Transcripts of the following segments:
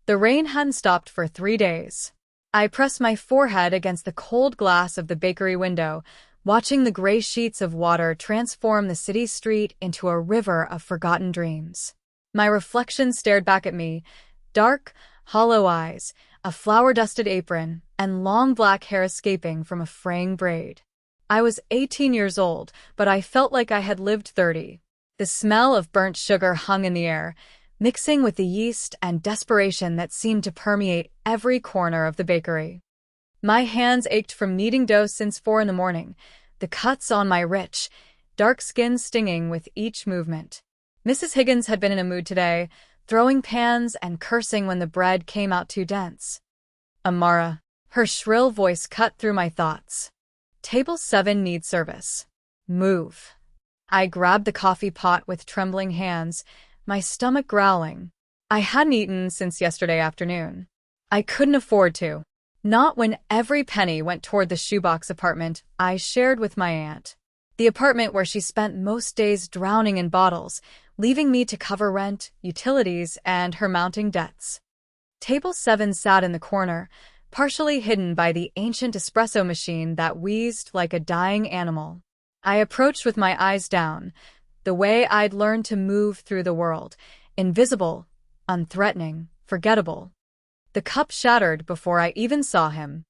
The rain hadn't stopped for 3 days. I pressed my forehead against the cold glass of the bakery window, watching the gray sheets of water transform the city street into a river of forgotten dreams. My reflection stared back at me, dark, hollow eyes, a flour-dusted apron, and long black hair escaping from a fraying braid. I was 18 years old, but I felt like I had lived 30. The smell of burnt sugar hung in the air, mixing with the yeast and desperation that seemed to permeate every corner of the bakery. My hands ached from kneading dough since 4 in the morning, the cuts on my rich, dark skin stinging with each movement. Mrs. Higgins had been in a mood today, throwing pans and cursing when the bread came out too dense. Amara. Her shrill voice cut through my thoughts. Table 7 needs service. Move. I grabbed the coffee pot with trembling hands, my stomach growling. I hadn't eaten since yesterday afternoon. I couldn't afford to. Not when every penny went toward the shoebox apartment I shared with my aunt. The apartment where she spent most days drowning in bottles, leaving me to cover rent, utilities, and her mounting debts. Table 7 sat in the corner, partially hidden by the ancient espresso machine that wheezed like a dying animal. I approached with my eyes down, the way I'd learned to move through the world, invisible, unthreatening, forgettable. The cup shattered before I even saw him.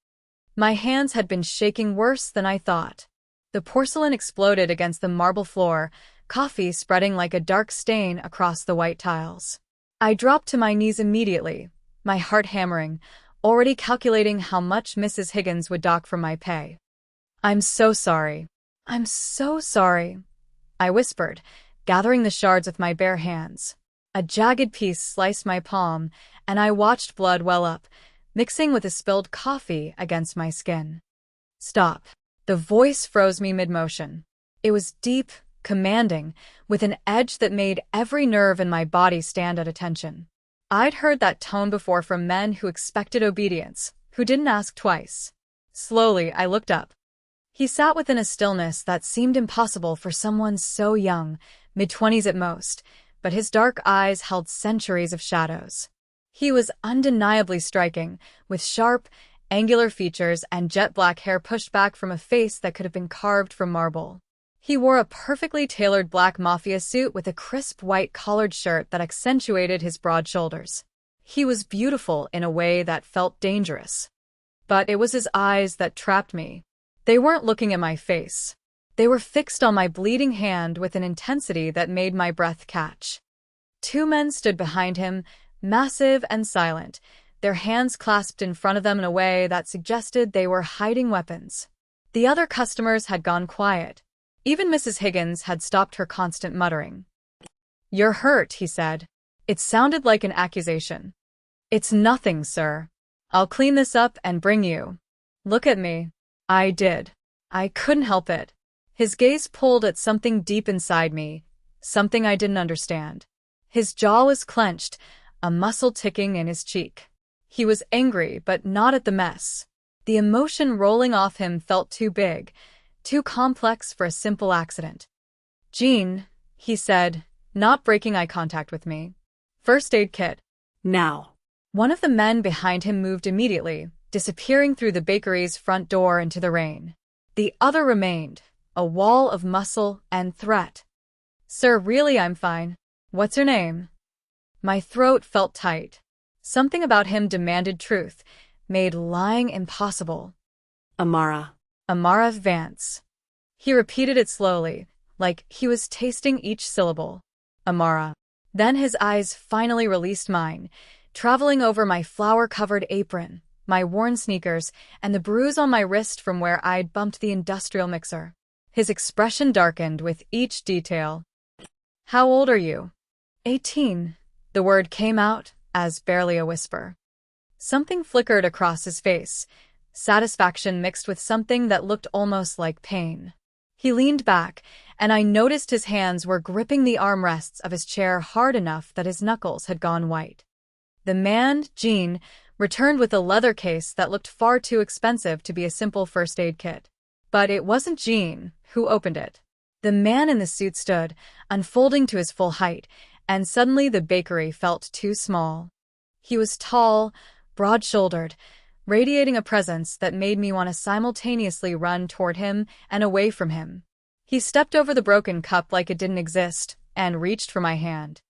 My hands had been shaking worse than I thought. The porcelain exploded against the marble floor, coffee spreading like a dark stain across the white tiles. I dropped to my knees immediately, my heart hammering, already calculating how much Mrs. Higgins would dock from my pay. "I'm so sorry. I'm so sorry," I whispered, gathering the shards with my bare hands. A jagged piece sliced my palm, and I watched blood well up, mixing with the spilled coffee against my skin. "Stop." The voice froze me mid-motion. It was deep, commanding, with an edge that made every nerve in my body stand at attention. I'd heard that tone before from men who expected obedience, who didn't ask twice. Slowly, I looked up. He sat within a stillness that seemed impossible for someone so young, mid-20s at most, but his dark eyes held centuries of shadows. He was undeniably striking, with sharp, angular features and jet-black hair pushed back from a face that could have been carved from marble. He wore a perfectly tailored black Mafia suit with a crisp white collared shirt that accentuated his broad shoulders. He was beautiful in a way that felt dangerous. But it was his eyes that trapped me. They weren't looking at my face. They were fixed on my bleeding hand with an intensity that made my breath catch. 2 men stood behind him, massive and silent, their hands clasped in front of them in a way that suggested they were hiding weapons. The other customers had gone quiet. Even Mrs. Higgins had stopped her constant muttering. "You're hurt," he said. It sounded like an accusation. "It's nothing, sir. I'll clean this up and bring you." "Look at me." I did. I couldn't help it. His gaze pulled at something deep inside me, something I didn't understand. His jaw was clenched, a muscle ticking in his cheek. He was angry, but not at the mess. The emotion rolling off him felt too big, too complex for a simple accident. "Jean," he said, not breaking eye contact with me. "First aid kit." "Now." One of the men behind him moved immediately, disappearing through the bakery's front door into the rain. The other remained, a wall of muscle and threat. "Sir, really, I'm fine. What's your name?" My throat felt tight. Something about him demanded truth, made lying impossible. "Amara." "Amara Vance." He repeated it slowly, like he was tasting each syllable. "Amara." Then his eyes finally released mine, traveling over my flour-covered apron, my worn sneakers, and the bruise on my wrist from where I'd bumped the industrial mixer. His expression darkened with each detail. "How old are you?" 18. The word came out as barely a whisper. Something flickered across his face, satisfaction mixed with something that looked almost like pain. He leaned back, and I noticed his hands were gripping the armrests of his chair hard enough that his knuckles had gone white. The man, Jean, returned with a leather case that looked far too expensive to be a simple first aid kit. But it wasn't Jean who opened it. The man in the suit stood, unfolding to his full height, and suddenly the bakery felt too small. He was tall, broad-shouldered, radiating a presence that made me want to simultaneously run toward him and away from him. He stepped over the broken cup like it didn't exist and reached for my hand.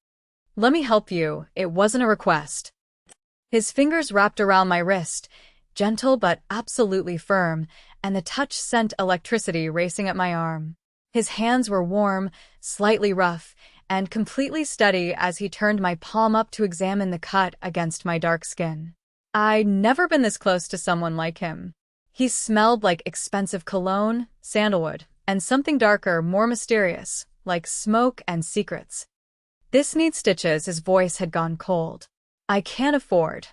"Let me help you, it wasn't a request." His fingers wrapped around my wrist, gentle but absolutely firm, and the touch sent electricity racing up my arm. His hands were warm, slightly rough, and completely steady as he turned my palm up to examine the cut against my dark skin. I'd never been this close to someone like him. He smelled like expensive cologne, sandalwood, and something darker, more mysterious, like smoke and secrets. "This needs stitches." His voice had gone cold. "I can't afford."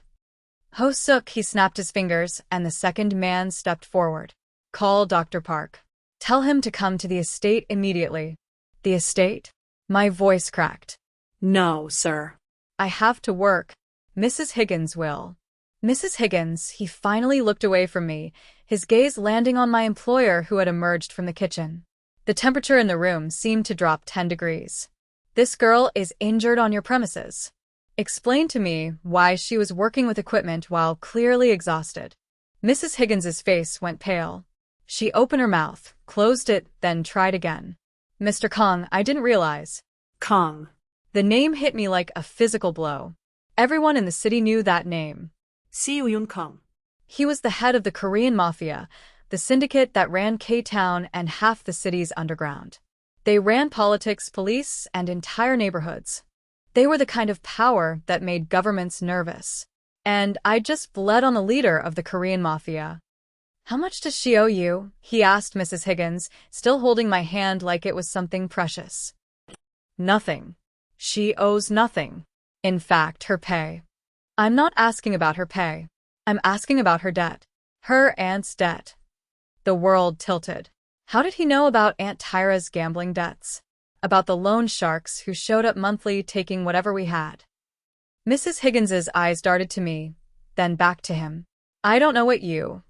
"Ho-suk," he snapped his fingers, and the second man stepped forward. "Call Dr. Park. Tell him to come to the estate immediately." "The estate?" My voice cracked. No, sir. "I have to work. Mrs. Higgins will." "Mrs. Higgins," he finally looked away from me, his gaze landing on my employer who had emerged from the kitchen. The temperature in the room seemed to drop 10 degrees. "This girl is injured on your premises. Explain to me why she was working with equipment while clearly exhausted." Mrs. Higgins's face went pale. She opened her mouth, closed it, then tried again. "Mr. Kong, I didn't realize." Kong. The name hit me like a physical blow. Everyone in the city knew that name. Seoyun Kong. He was the head of the Korean Mafia, the syndicate that ran K-Town and half the city's underground. They ran politics, police, and entire neighborhoods. They were the kind of power that made governments nervous. And I just bled on the leader of the Korean Mafia. "How much does she owe you?" he asked Mrs. Higgins, still holding my hand like it was something precious. "Nothing. She owes nothing. In fact, her pay." "I'm not asking about her pay. I'm asking about her debt. Her aunt's debt." The world tilted. How did he know about Aunt Tyra's gambling debts? About the loan sharks who showed up monthly taking whatever we had? Mrs. Higgins's eyes darted to me, then back to him. "I don't know what you—"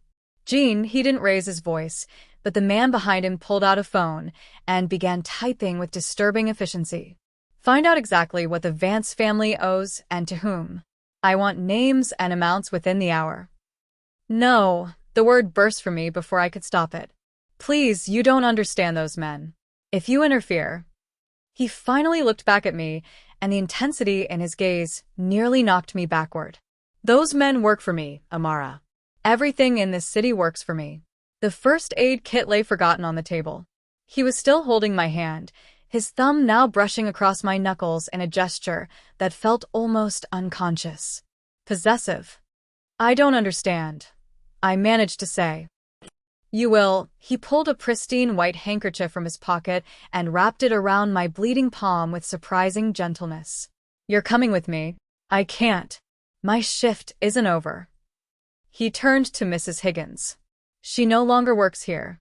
"Gene," he didn't raise his voice, but the man behind him pulled out a phone and began typing with disturbing efficiency. "Find out exactly what the Vance family owes and to whom. I want names and amounts within the hour." "No," the word burst from me before I could stop it. "Please, you don't understand those men. If you interfere—" He finally looked back at me, and the intensity in his gaze nearly knocked me backward. "Those men work for me, Amara. Everything in this city works for me." The first aid kit lay forgotten on the table. He was still holding my hand, his thumb now brushing across my knuckles in a gesture that felt almost unconscious. Possessive. "I don't understand," I managed to say. "You will." He pulled a pristine white handkerchief from his pocket and wrapped it around my bleeding palm with surprising gentleness. "You're coming with me." "I can't. My shift isn't over." He turned to Mrs. Higgins. "She no longer works here.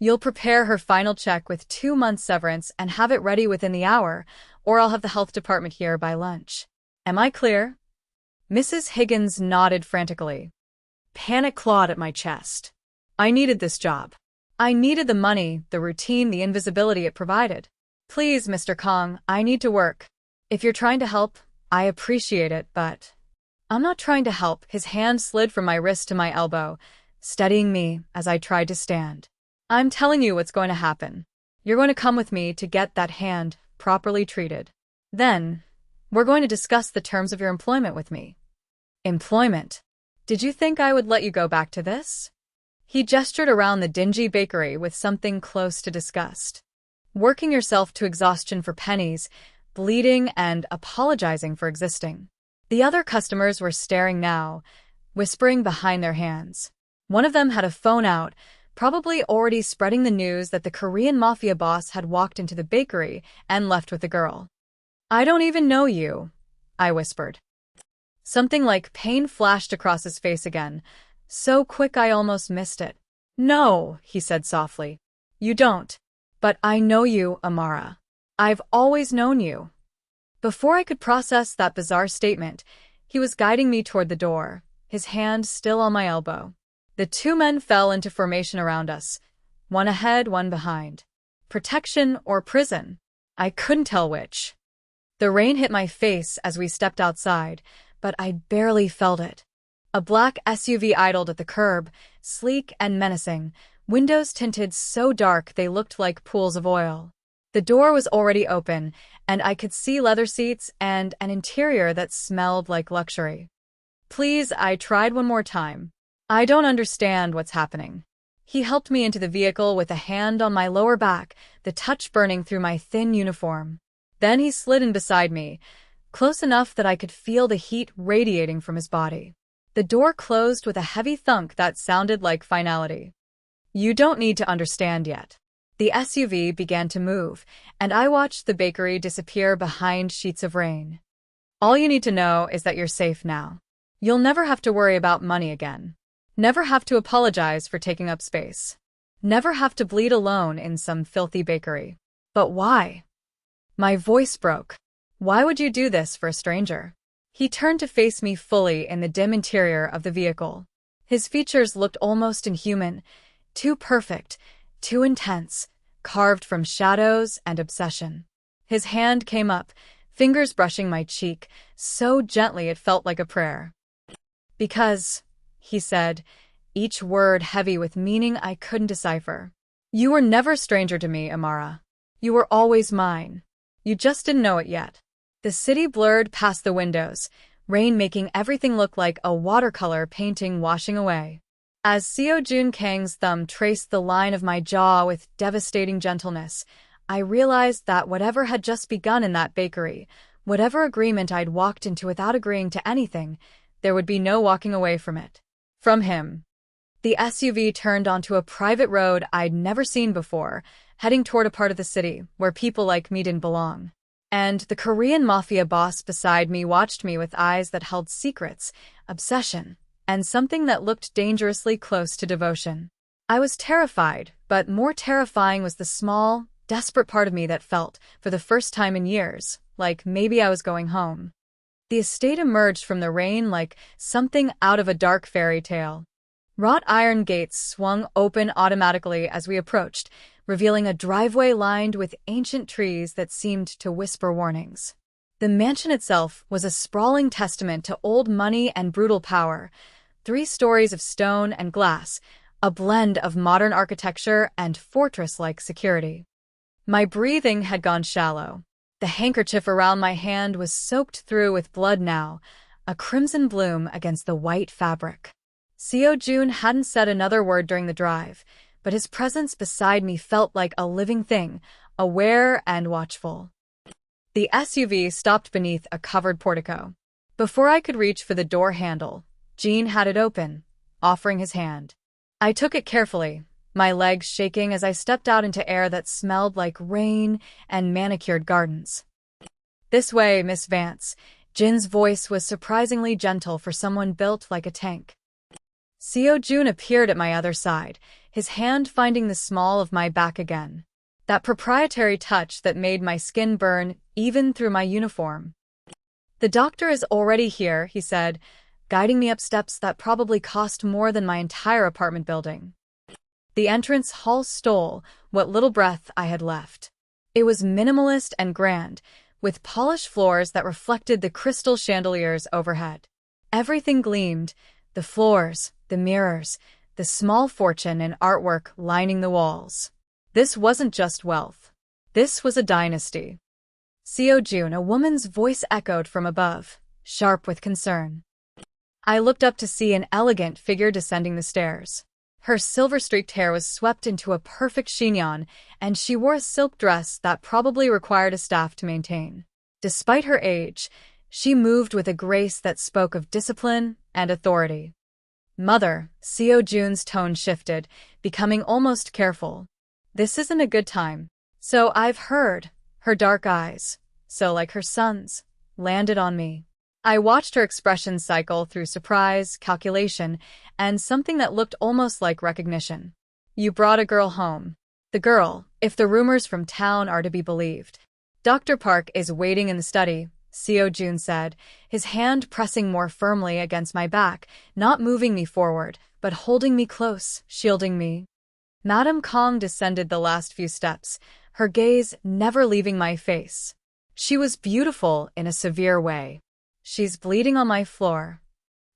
You'll prepare her final check with 2 months severance and have it ready within the hour, or I'll have the health department here by lunch. Am I clear?" Mrs. Higgins nodded frantically. Panic clawed at my chest. I needed this job. I needed the money, the routine, the invisibility it provided. "Please, Mr. Kong, I need to work. If you're trying to help, I appreciate it, but—" "I'm not trying to help." His hand slid from my wrist to my elbow, steadying me as I tried to stand. "I'm telling you what's going to happen. You're going to come with me to get that hand properly treated. Then, we're going to discuss the terms of your employment with me." "Employment? Did you think I would let you go back to this?" He gestured around the dingy bakery with something close to disgust. "Working yourself to exhaustion for pennies, bleeding and apologizing for existing." The other customers were staring now, whispering behind their hands. One of them had a phone out, probably already spreading the news that the Korean Mafia boss had walked into the bakery and left with the girl. "I don't even know you," I whispered. Something like pain flashed across his face again, so quick I almost missed it. "No," he said softly. "You don't. But I know you, Amara. I've always known you." Before I could process that bizarre statement, he was guiding me toward the door, his hand still on my elbow. The 2 men fell into formation around us, one ahead, one behind. Protection or prison? I couldn't tell which. The rain hit my face as we stepped outside, but I barely felt it. A black SUV idled at the curb, sleek and menacing, windows tinted so dark they looked like pools of oil. The door was already open, and I could see leather seats and an interior that smelled like luxury. "Please," I tried one more time. "I don't understand what's happening." He helped me into the vehicle with a hand on my lower back, the touch burning through my thin uniform. Then he slid in beside me, close enough that I could feel the heat radiating from his body. The door closed with a heavy thunk that sounded like finality. "You don't need to understand yet." The SUV began to move, and I watched the bakery disappear behind sheets of rain. "All you need to know is that you're safe now. You'll never have to worry about money again. Never have to apologize for taking up space. Never have to bleed alone in some filthy bakery." "But why?" My voice broke. "Why would you do this for a stranger?" He turned to face me fully in the dim interior of the vehicle. His features looked almost inhuman, too perfect, too intense, carved from shadows and obsession. His hand came up, fingers brushing my cheek, so gently it felt like a prayer. "Because," he said, each word heavy with meaning I couldn't decipher, "you were never a stranger to me, Amara. You were always mine. You just didn't know it yet." The city blurred past the windows, rain making everything look like a watercolor painting washing away. As Seo Joon Kang's thumb traced the line of my jaw with devastating gentleness, I realized that whatever had just begun in that bakery, whatever agreement I'd walked into without agreeing to anything, there would be no walking away from it. From him. The SUV turned onto a private road I'd never seen before, heading toward a part of the city where people like me didn't belong. And the Korean Mafia boss beside me watched me with eyes that held secrets, obsession, and something that looked dangerously close to devotion. I was terrified, but more terrifying was the small, desperate part of me that felt, for the first time in years, like maybe I was going home. The estate emerged from the rain like something out of a dark fairy tale. Wrought iron gates swung open automatically as we approached, revealing a driveway lined with ancient trees that seemed to whisper warnings. The mansion itself was a sprawling testament to old money and brutal power, 3 stories of stone and glass, a blend of modern architecture and fortress-like security. My breathing had gone shallow. The handkerchief around my hand was soaked through with blood now, a crimson bloom against the white fabric. Seo Joon hadn't said another word during the drive, but his presence beside me felt like a living thing, aware and watchful. The SUV stopped beneath a covered portico. Before I could reach for the door handle, Jean had it open, offering his hand. I took it carefully, my legs shaking as I stepped out into air that smelled like rain and manicured gardens. "This way, Miss Vance." Jin's voice was surprisingly gentle for someone built like a tank. Seo Joon appeared at my other side, his hand finding the small of my back again. That proprietary touch that made my skin burn even through my uniform. "The doctor is already here," he said, guiding me up steps that probably cost more than my entire apartment building. The entrance hall stole what little breath I had left. It was minimalist and grand, with polished floors that reflected the crystal chandeliers overhead. Everything gleamed, the floors, the mirrors, the small fortune in artwork lining the walls. This wasn't just wealth. This was a dynasty. "Seo Joon," a woman's voice echoed from above, sharp with concern. I looked up to see an elegant figure descending the stairs. Her silver-streaked hair was swept into a perfect chignon, and she wore a silk dress that probably required a staff to maintain. Despite her age, she moved with a grace that spoke of discipline and authority. "Mother," Seo Joon's tone shifted, becoming almost careful. "This isn't a good time." "So I've heard." Her dark eyes, so like her son's, landed on me. I watched her expression cycle through surprise, calculation, and something that looked almost like recognition. "You brought a girl home." "The girl, if the rumors from town are to be believed." "Dr. Park is waiting in the study," Seo Joon said, his hand pressing more firmly against my back, not moving me forward, but holding me close, shielding me. Madame Kong descended the last few steps, her gaze never leaving my face. She was beautiful in a severe way. She's bleeding on my floor.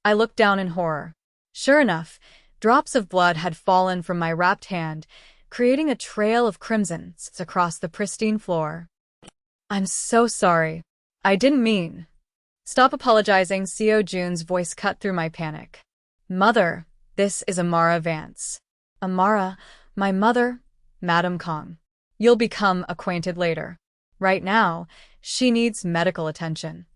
I looked down in horror. Sure enough, drops of blood had fallen from my wrapped hand, creating a trail of crimsons across the pristine floor. I'm so sorry. I didn't mean. Stop apologizing, Seo Jun's voice cut through my panic. Mother, this is Amara Vance. Amara, my mother, Madam Kong. You'll become acquainted later. Right now, she needs medical attention.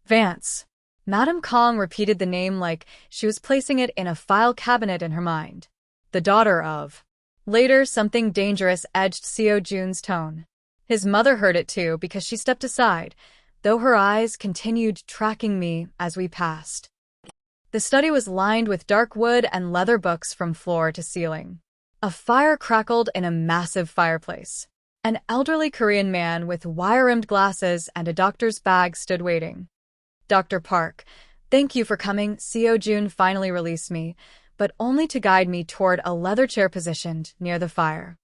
Vance. Madam Kong repeated the name like she was placing it in a file cabinet in her mind. The daughter of. Later, something dangerous edged Seo Jun's tone. His mother heard it too because she stepped aside, though her eyes continued tracking me as we passed. The study was lined with dark wood and leather books from floor to ceiling. A fire crackled in a massive fireplace. An elderly Korean man with wire-rimmed glasses and a doctor's bag stood waiting. Dr. Park, thank you for coming. Seo Jun finally released me, but only to guide me toward a leather chair positioned near the fire.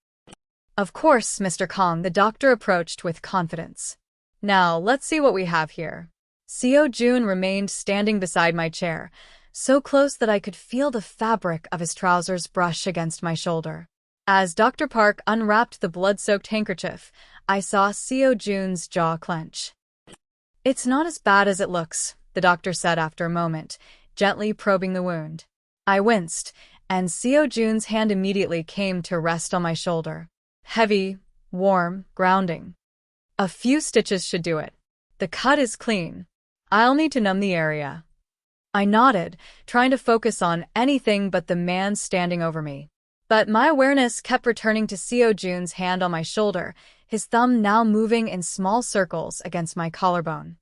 Of course, Mr. Kong, the doctor approached with confidence. Now, let's see what we have here. Seo Jun remained standing beside my chair, so close that I could feel the fabric of his trousers brush against my shoulder. As Dr. Park unwrapped the blood-soaked handkerchief, I saw Seo Jun's jaw clench. It's not as bad as it looks, the doctor said after a moment, gently probing the wound. I winced, and Seo Jun's hand immediately came to rest on my shoulder. Heavy, warm, grounding. A few stitches should do it. The cut is clean. I'll need to numb the area. I nodded, trying to focus on anything but the man standing over me. But my awareness kept returning to Seo Jun's hand on my shoulder, his thumb now moving in small circles against my collarbone.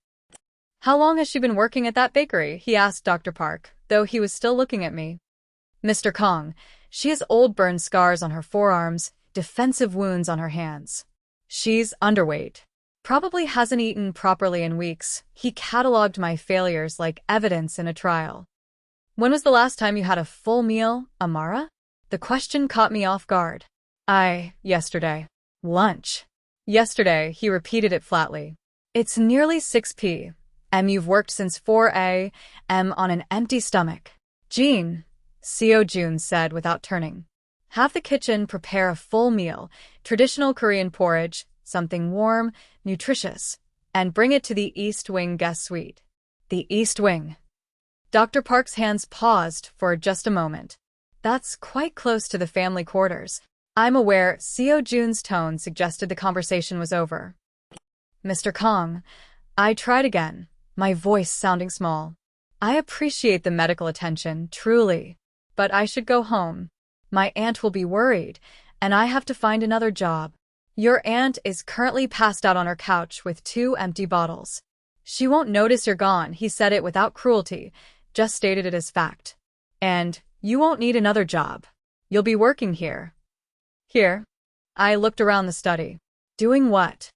How long has she been working at that bakery? He asked Dr. Park, though he was still looking at me. Mr. Kong, she has old burn scars on her forearms, defensive wounds on her hands. She's underweight. Probably hasn't eaten properly in weeks. He catalogued my failures like evidence in a trial. When was the last time you had a full meal, Amara? The question caught me off guard. Yesterday. Lunch. Yesterday, he repeated it flatly. It's nearly 6 p.m. You've worked since 4 a.m. on an empty stomach. Jean, Seo Jun said without turning. Have the kitchen prepare a full meal, traditional Korean porridge, something warm, nutritious, and bring it to the East Wing guest suite. The East Wing. Dr. Park's hands paused for just a moment. That's quite close to the family quarters. I'm aware Seo Jun's tone suggested the conversation was over. Mr. Kong, I tried again, my voice sounding small. I appreciate the medical attention, truly, but I should go home. My aunt will be worried, and I have to find another job. Your aunt is currently passed out on her couch with 2 empty bottles. She won't notice you're gone, he said it without cruelty, just stated it as fact. And you won't need another job. You'll be working here. Here? I looked around the study. Doing what?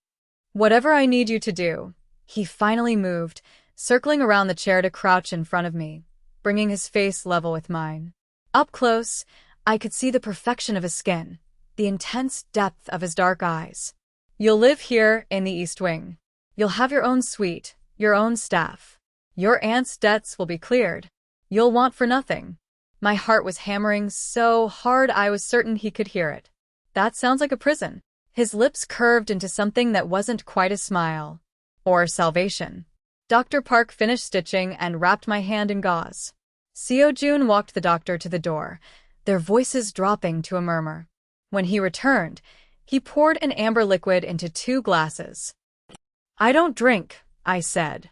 Whatever I need you to do. He finally moved, circling around the chair to crouch in front of me, bringing his face level with mine. Up close, I could see the perfection of his skin, the intense depth of his dark eyes. You'll live here in the East Wing. You'll have your own suite, your own staff. Your aunt's debts will be cleared. You'll want for nothing. My heart was hammering so hard I was certain he could hear it. That sounds like a prison. His lips curved into something that wasn't quite a smile. Or salvation. Dr. Park finished stitching and wrapped my hand in gauze. Seo Jun walked the doctor to the door, their voices dropping to a murmur. When he returned, he poured an amber liquid into 2 glasses. I don't drink, I said.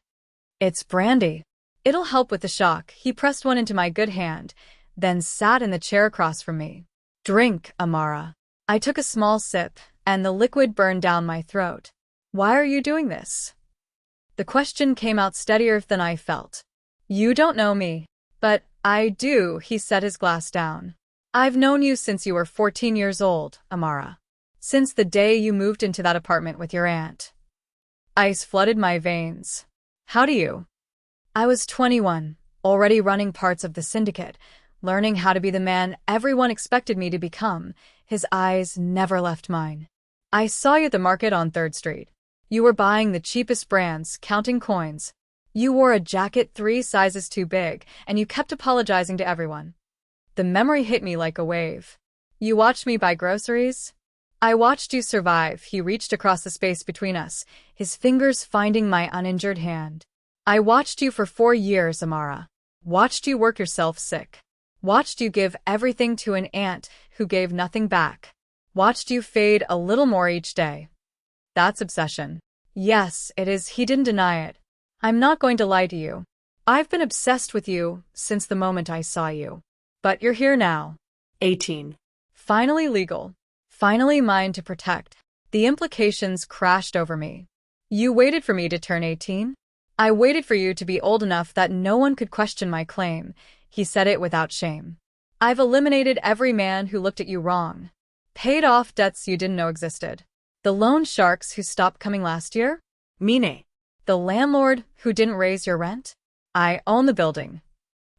It's brandy. It'll help with the shock. He pressed one into my good hand, then sat in the chair across from me. Drink, Amara. I took a small sip, and the liquid burned down my throat. Why are you doing this? The question came out steadier than I felt. You don't know me. But I do, he set his glass down. I've known you since you were 14 years old, Amara. Since the day you moved into that apartment with your aunt. Ice flooded my veins. How do you? I was 21, already running parts of the syndicate, learning how to be the man everyone expected me to become. His eyes never left mine. I saw you at the market on 3rd Street. You were buying the cheapest brands, counting coins. You wore a jacket 3 sizes too big, and you kept apologizing to everyone. The memory hit me like a wave. You watched me buy groceries? I watched you survive. He reached across the space between us, his fingers finding my uninjured hand. I watched you for 4 years, Amara. Watched you work yourself sick. Watched you give everything to an aunt who gave nothing back. Watched you fade a little more each day. That's obsession. Yes, it is. He didn't deny it. I'm not going to lie to you. I've been obsessed with you since the moment I saw you. But you're here now. 18. Finally legal. Finally mine to protect. The implications crashed over me. You waited for me to turn 18? I waited for you to be old enough that no one could question my claim. He said it without shame. I've eliminated every man who looked at you wrong. Paid off debts you didn't know existed. The loan sharks who stopped coming last year? Mine. The landlord who didn't raise your rent? I own the building.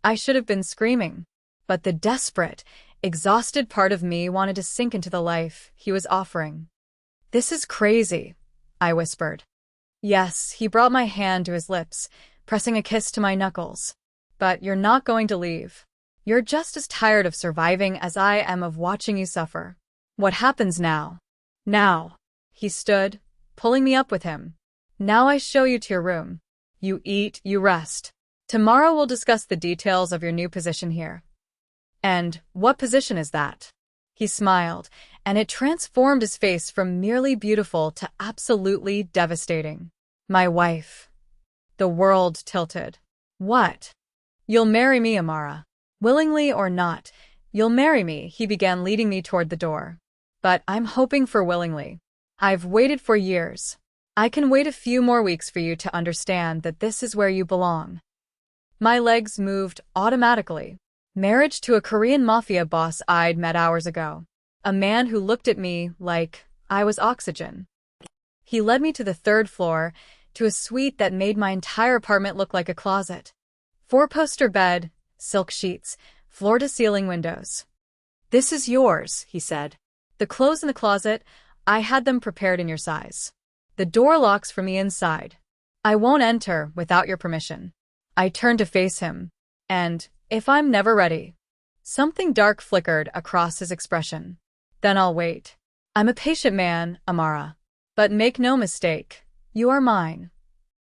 I should have been screaming. But the desperate, exhausted part of me wanted to sink into the life he was offering. This is crazy, I whispered. Yes, he brought my hand to his lips, pressing a kiss to my knuckles. But you're not going to leave. You're just as tired of surviving as I am of watching you suffer. What happens now? Now. He stood, pulling me up with him. Now I show you to your room. You eat, you rest. Tomorrow we'll discuss the details of your new position here. And what position is that? He smiled, and it transformed his face from merely beautiful to absolutely devastating. My wife. The world tilted. What? You'll marry me, Amara. Willingly or not, you'll marry me. He began leading me toward the door. But I'm hoping for willingly. I've waited for years. I can wait a few more weeks for you to understand that this is where you belong. My legs moved automatically. Marriage to a Korean Mafia boss I'd met hours ago. A man who looked at me like I was oxygen. He led me to the 3rd floor, to a suite that made my entire apartment look like a closet. 4-poster bed, silk sheets, floor-to-ceiling windows. This is yours, he said. The clothes in the closet, I had them prepared in your size. The door locks from the inside. I won't enter without your permission. I turned to face him. And, if I'm never ready. Something dark flickered across his expression. Then I'll wait. I'm a patient man, Amara. But make no mistake, you are mine.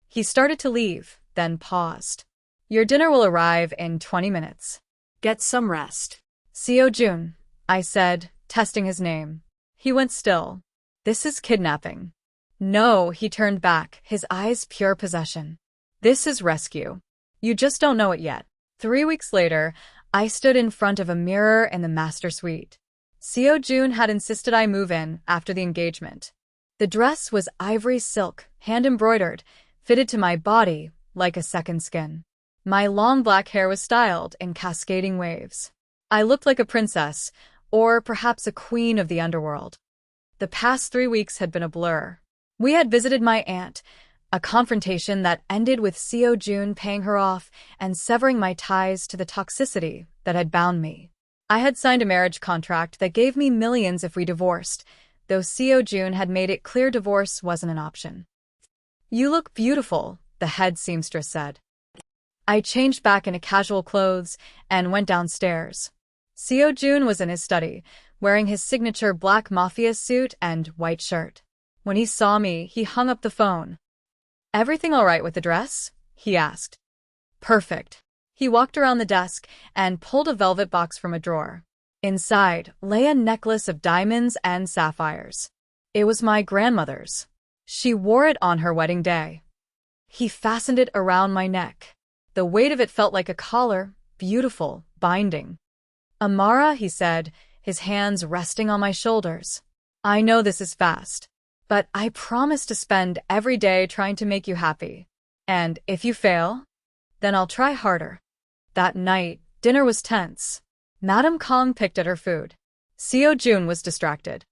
He started to leave, then paused. Your dinner will arrive in 20 minutes. Get some rest. Seo-jun, I said, testing his name. He went still. This is kidnapping. No, he turned back, his eyes pure possession. This is rescue. You just don't know it yet. 3 weeks later, I stood in front of a mirror in the master suite. Seo-jun had insisted I move in after the engagement. The dress was ivory silk, hand-embroidered, fitted to my body like a second skin. My long black hair was styled in cascading waves. I looked like a princess, or perhaps a queen of the underworld. The past 3 weeks had been a blur. We had visited my aunt, a confrontation that ended with Seo-jun paying her off and severing my ties to the toxicity that had bound me. I had signed a marriage contract that gave me millions if we divorced, though Seo-jun had made it clear divorce wasn't an option. You look beautiful, the head seamstress said. I changed back into casual clothes and went downstairs. Seo-jun was in his study, wearing his signature black Mafia suit and white shirt. When he saw me, he hung up the phone. Everything all right with the dress? He asked. Perfect. He walked around the desk and pulled a velvet box from a drawer. Inside lay a necklace of diamonds and sapphires. It was my grandmother's. She wore it on her wedding day. He fastened it around my neck. The weight of it felt like a collar, beautiful, binding. Amara, he said, his hands resting on my shoulders. I know this is fast. But I promise to spend every day trying to make you happy. And if you fail, then I'll try harder. That night, dinner was tense. Madame Kong picked at her food. Seo-jun was distracted.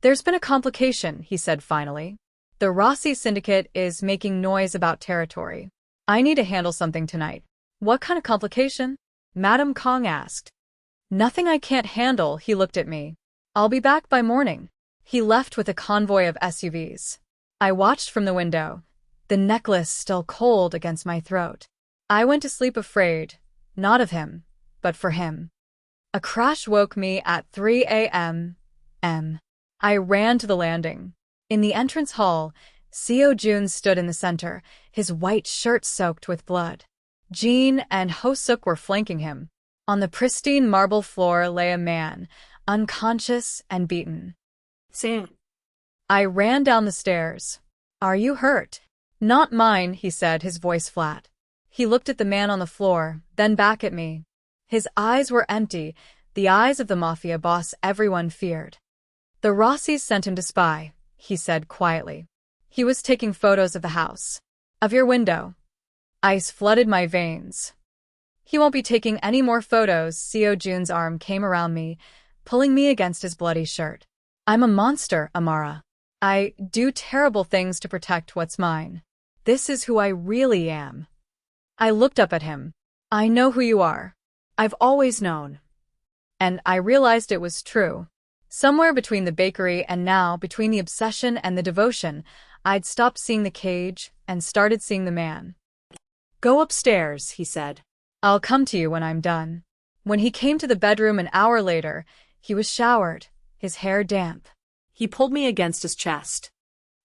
There's been a complication, he said finally. The Rossi syndicate is making noise about territory. I need to handle something tonight. What kind of complication? Madame Kong asked. Nothing I can't handle, he looked at me. I'll be back by morning. He left with a convoy of SUVs. I watched from the window. the necklace still cold against my throat. I went to sleep afraid, not of him, but for him. A crash woke me at 3 a.m. I ran to the landing. In the entrance hall, Seo Jun stood in the center, his white shirt soaked with blood. Jin and Ho Suk were flanking him. On the pristine marble floor lay a man, unconscious and beaten. Sang. I ran down the stairs. "Are you hurt?" "Not mine," he said, his voice flat. He looked at the man on the floor, then back at me. His eyes were empty, the eyes of the Mafia boss everyone feared. "The Rossies sent him to spy," he said quietly. "He was taking photos of the house. Of your window." Ice flooded my veins. "He won't be taking any more photos." Seo Jun's arm came around me, pulling me against his bloody shirt. "I'm a monster, Amara. I do terrible things to protect what's mine. This is who I really am." I looked up at him. "I know who you are. I've always known." And I realized it was true. Somewhere between the bakery and now, between the obsession and the devotion, I'd stopped seeing the cage and started seeing the man. "Go upstairs," he said. "I'll come to you when I'm done." When he came to the bedroom an hour later, he was showered, his hair damp. He pulled me against his chest.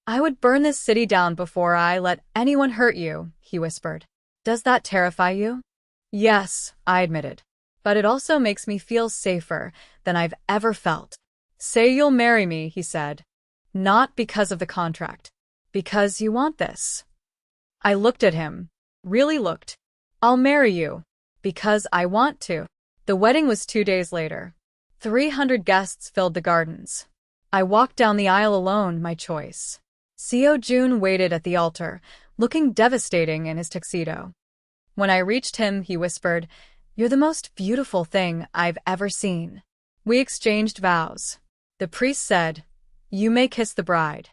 "I would burn this city down before I let anyone hurt you," he whispered. "Does that terrify you?" "Yes," I admitted. "But it also makes me feel safer than I've ever felt." "Say you'll marry me," he said. "Not because of the contract. Because you want this." I looked at him. Really looked. "I'll marry you. Because I want to." The wedding was 2 days later. 300 guests filled the gardens. I walked down the aisle alone, my choice. Seo Jun waited at the altar, looking devastating in his tuxedo. When I reached him, he whispered, "You're the most beautiful thing I've ever seen." We exchanged vows. The priest said, "You may kiss the bride."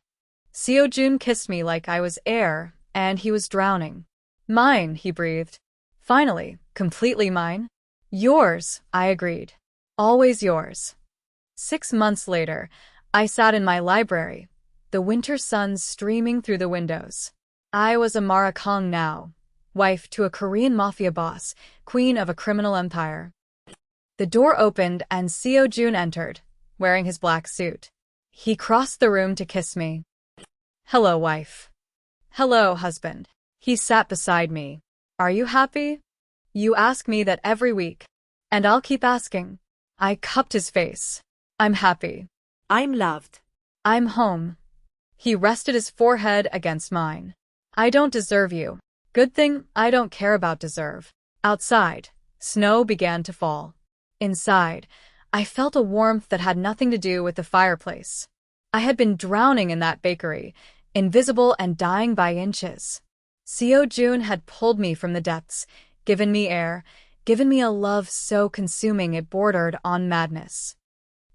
Seo Jun kissed me like I was air, and he was drowning. "Mine," he breathed. "Finally, completely mine?" "Yours," I agreed. "Always yours." 6 months later, I sat in my library, the winter sun streaming through the windows. I was Amara Kong now, wife to a Korean mafia boss, queen of a criminal empire. The door opened and Seo Jun entered, wearing his black suit. He crossed the room to kiss me. "Hello, wife." "Hello, husband." He sat beside me. "Are you happy?" "You ask me that every week. And I'll keep asking." I cupped his face. "I'm happy. I'm loved. I'm home." He rested his forehead against mine. "I don't deserve you." "Good thing I don't care about deserve." Outside, snow began to fall. Inside, I felt a warmth that had nothing to do with the fireplace. I had been drowning in that bakery, invisible and dying by inches. Seo Jun had pulled me from the depths, given me air, given me a love so consuming it bordered on madness.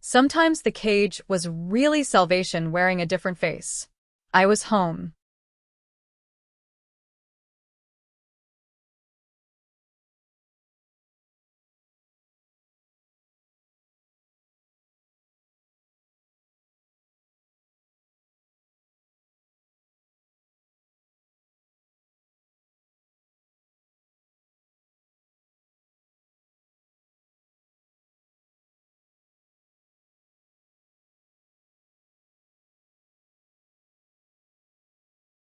Sometimes the cage was really salvation wearing a different face. I was home.